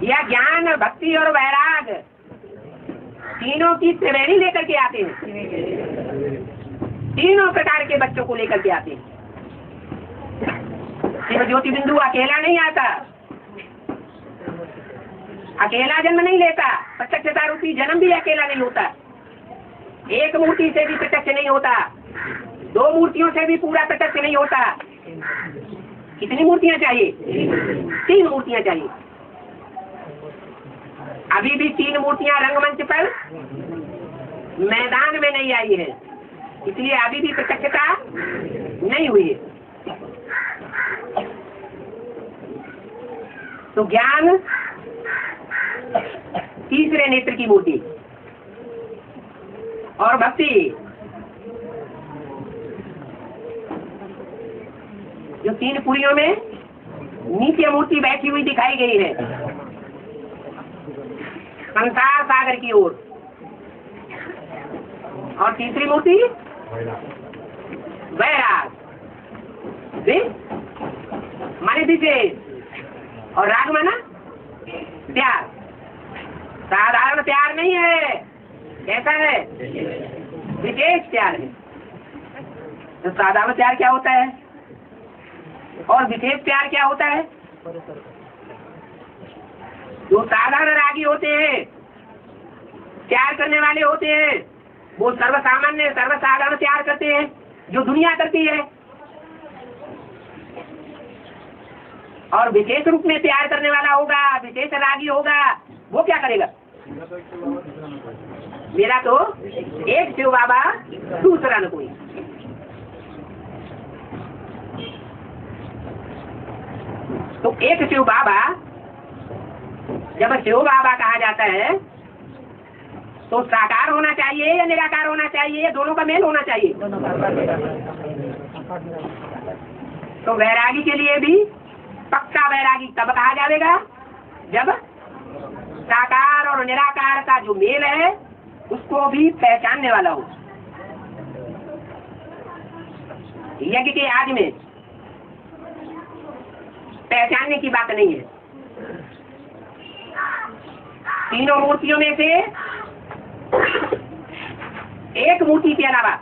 या ज्ञान, भक्ति और वैराग तीनों की त्रिवेणी लेकर के आते हैं, तीनों प्रकार के बच्चों को लेकर के आते हैं। शिव ज्योति बिंदु अकेला नहीं आता, अकेला जन्म नहीं लेता, प्रत्यक्षता रूपी जन्म भी अकेला नहीं होता। एक मूर्ति से भी प्रत्यक्ष नहीं होता, दो मूर्तियों से भी पूरा प्रत्यक्ष नहीं होता। कितनी मूर्तियां चाहिए? 3 मूर्तियां चाहिए। अभी भी 3 मूर्तियां रंगमंच पर मैदान में नहीं आई है, इसलिए अभी भी प्रत्यक्षता नहीं हुई है। तो ज्ञान तीसरे नेत्र की मूर्ति और भक्ति जो 3 पुरियों में नीचे मूर्ति बैठी हुई दिखाई गई है संसार सागर की ओर, और तीसरी मूर्ति वैराग माने विशेष और राग माना प्यार। साधारण प्यार नहीं है, कैसा है? विशेष प्यार है। तो साधारण प्यार क्या होता है और विशेष प्यार क्या होता है? जो साधारण रागी होते हैं, प्यार करने वाले होते हैं, वो सर्वसामान्य सर्वसाधारण प्यार करते हैं जो दुनिया करती है। और विशेष रूप में प्यार करने वाला होगा, विशेष रागी होगा, वो क्या करेगा? मेरा तो एक शिव बाबा, दूसरा न कोई। तो एक शिव बाबा, जब शिव बाबा कहा जाता है तो साकार होना चाहिए या निराकार होना चाहिए, या दोनों का मेल होना चाहिए? तो वैरागी के लिए भी पक्का वैरागी कब कहा जाएगा? जब साकार और निराकार का जो मेल है उसको भी पहचानने वाला हो। यज्ञ के आदि में पहचानने की बात नहीं है। तीनों मूर्तियों में से एक मूर्ति के अलावा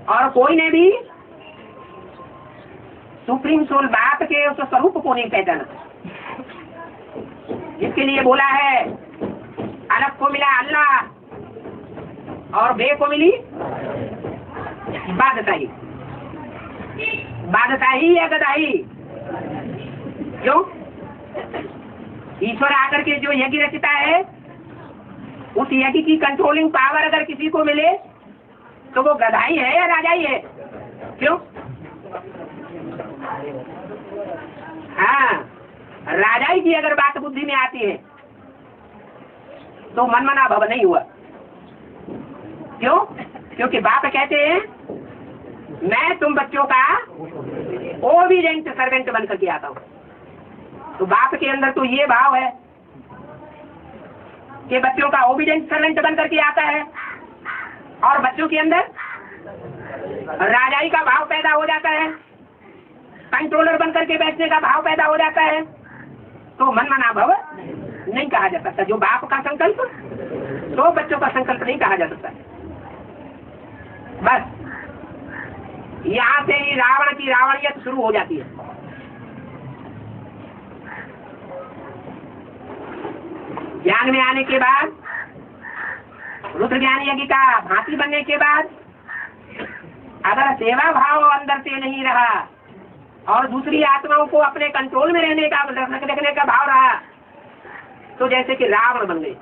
और कोई ने भी सुप्रीम सोल बाप के उस स्वरूप को नहीं पहचाना, जिसके लिए बोला है अलग को मिला अल्लाह और बे को मिली बादशाही। बादशाही या गदाही? क्यों? ईश्वर आकर के जो यज्ञ रचता है, उस यज्ञ की कंट्रोलिंग पावर अगर किसी को मिले तो वो गधाई है या राजाई है? क्यों? हाँ, राजाई की अगर बात बुद्धि में आती है तो मनमना भव नहीं हुआ। क्यों? क्योंकि बाप कहते हैं मैं तुम बच्चों का ओबीडिएंट सर्वेंट बन करके आता हूँ। तो बाप के अंदर तो ये भाव है कि बच्चों का ओबीडिएंट सर्वेंट बन करके आता है, और बच्चों के अंदर राजाई का भाव पैदा हो जाता है, कंट्रोलर बन करके बैठने का भाव पैदा हो जाता है। तो मनमना भव नहीं कहा जा सकता। जो बाप का संकल्प तो बच्चों का संकल्प नहीं कहा जा सकता। बस यहाँ से ही रावण की रावणियत शुरू हो जाती है। ज्ञान में आने के बाद, रुद्र ज्ञान यज्ञ का भांति बनने के बाद, अगर सेवा भाव अंदर से नहीं रहा और दूसरी आत्माओं को अपने कंट्रोल में रहने का, रखने का भाव रहा, तो जैसे कि रावण बन गए।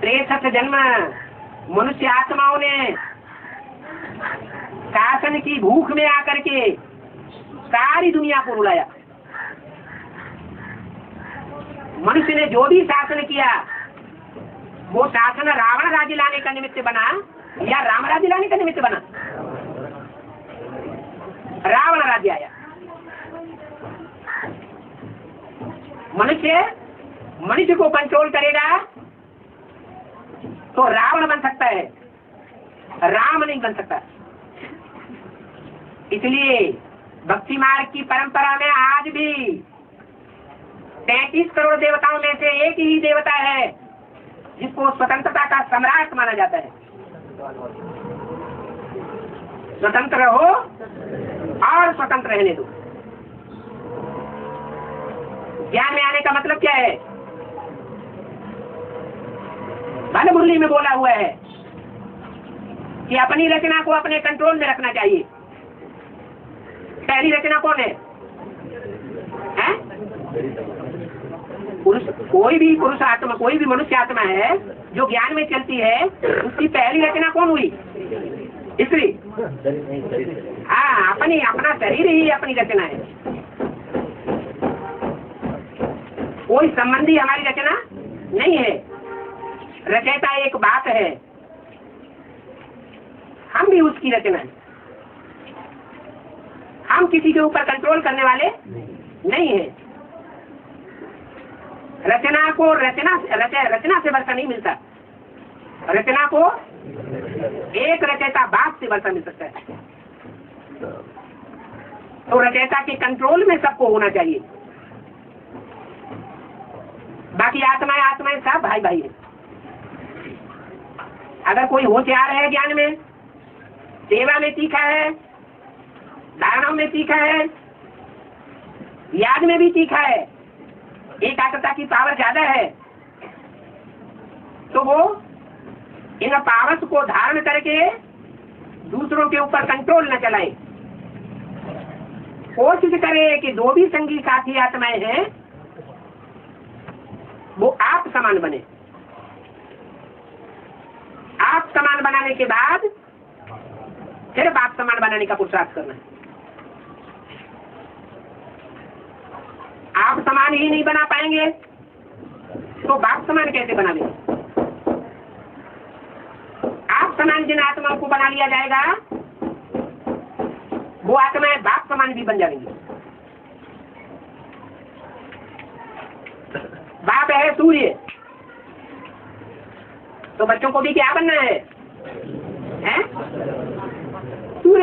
63 जन्म मनुष्य आत्माओं ने शासन की भूख में आकर के सारी दुनिया को रुलाया। मनुष्य ने जो भी शासन किया वो शासन रावण राज्य लाने का निमित्त बना या राम राज्य लाने का निमित्त बना? रावण राज्य आया। मनुष्य को कंट्रोल करेगा तो रावण बन सकता है, राम नहीं बन सकता। इसलिए भक्ति मार्ग की परंपरा में आज भी 33 करोड़ देवताओं में से एक ही देवता है जिसको स्वतंत्रता का सम्राट माना जाता है। स्वतंत्र रहो और स्वतंत्र रहने दो। ज्ञान में आने का मतलब क्या है? भल मुरली में बोला हुआ है कि अपनी रचना को अपने कंट्रोल में रखना चाहिए। पहली रचना कौन है? पुरुष, कोई भी पुरुष आत्मा, कोई भी मनुष्य आत्मा है जो ज्ञान में चलती है, उसकी पहली रचना कौन हुई? स्त्री। हाँ, अपना शरीर ही अपनी रचना है। कोई संबंधी हमारी रचना नहीं है। रचयिता एक बात है, हम भी उसकी रचना है। हम किसी के ऊपर कंट्रोल करने वाले नहीं है। रचना को रचना से वर्षा नहीं मिलता। रचना को एक रचयिता बात से वर्षा मिल सकता है। तो रचयिता के कंट्रोल में सबको होना चाहिए। बाकी आत्माएं सब भाई भाई है। अगर कोई होशियार है, ज्ञान में, सेवा में तीखा है, धारणा में तीखा है, याद में भी तीखा है, एकाग्रता की पावर ज्यादा है, तो वो इन पावर्स को धारण करके दूसरों के ऊपर कंट्रोल न चलाए। कोशिश करे कि जो भी संगी साथी आत्माएं हैं वो आप समान बने। आप समान बनाने के बाद सिर्फ आप समान बनाने का पुरुषार्थ करना है। आप समान ही नहीं बना पाएंगे तो बाप समान कैसे बनाएंगे? आप समान जिन आत्माओं को बना लिया जाएगा वो आत्माएं बाप समान भी बन जाएंगी। बाप है सूर्य, तो बच्चों को भी क्या बनना है?